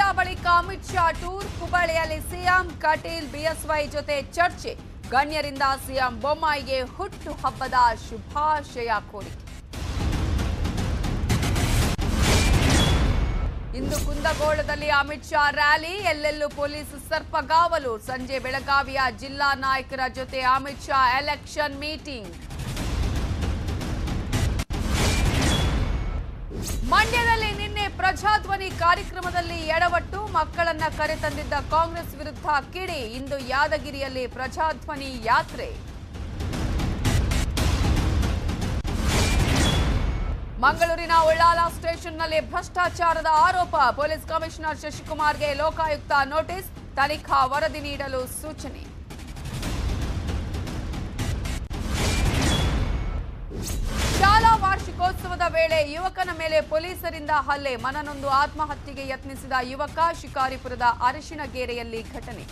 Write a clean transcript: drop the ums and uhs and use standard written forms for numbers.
ನಡ್ಡಾ ಬಳಿಕ ಅಮಿತ್ ಶಾ ಟೂರ್. ಹುಬ್ಬಳ್ಳಿಯಲ್ಲಿ CM Kateel BSY ಜೊತೆ ಚರ್ಚೆ. ಗಣ್ಯರಿಂದ ಸಿಎಂ ಬೊಮ್ಮಾಯಿಗೆ ಹುಟ್ಟು ಹಬ್ಬದ ಶುಭಾಶಯ ಕೋರಿಕೆ. ಇಂದು ಕುಂದಗೋಳದಲ್ಲಿ ಅಮಿತ್ ಶಾ ರ್ಯಾಲಿ. ಎಲ್ಲೆಲ್ಲೂ ಪೊಲೀಸ್ ಸರ್ಪಗಾವಲು. ಸಂಜೆ ಬೆಳಗಾವಿಯ ಜಿಲ್ಲಾ ನಾಯಕರ ಜೊತೆ ಅಮಿತ್ ಶಾ ಎಲೆಕ್ಷನ್ ಮೀಟಿಂಗ್. ಮಂಡ್ಯದಲ್ಲಿ ನಿನ್ನೆ ಪ್ರಜಾಧ್ವನಿ ಕಾರ್ಯಕ್ರಮದಲ್ಲಿ ಎಡವಟ್ಟು. ಮಕ್ಕಳನ್ನ ಕರೆತಂದಿದ್ದ ಕಾಂಗ್ರೆಸ್ ವಿರುದ್ಧ ಕಿಡಿ. ಇಂದು ಯಾದಗಿರಿಯಲ್ಲಿ ಪ್ರಜಾಧ್ವನಿ ಯಾತ್ರೆ. ಮಂಗಳೂರಿನ ಉಳ್ಳಾಲ ಸ್ಟೇಷನ್ನಲ್ಲಿ ಭ್ರಷ್ಟಾಚಾರದ ಆರೋಪ. ಪೊಲೀಸ್ ಕಮಿಷನರ್ ಶಶಿಕುಮಾರ್ಗೆ ಲೋಕಾಯುಕ್ತ ನೋಟಿಸ್. ತನಿಖಾ ವರದಿ ನೀಡಲು ಸೂಚನೆ. ಶಾಲಾ ವಾರ್ಷಿಕೋತ್ಸವದ ವೇಳೆ ಯುವಕನ ಮೇಲೆ ಪೊಲೀಸರಿಂದ ಹಲ್ಲೆ. ಮನನೊಂದು ಆತ್ಮಹತ್ಯೆಗೆ ಯತ್ನಿಸಿದ ಯುವಕ. ಶಿಕಾರಿಪುರದ ಅರಿಶಿಣಗೇರೆಯಲ್ಲಿ ಘಟನೆ.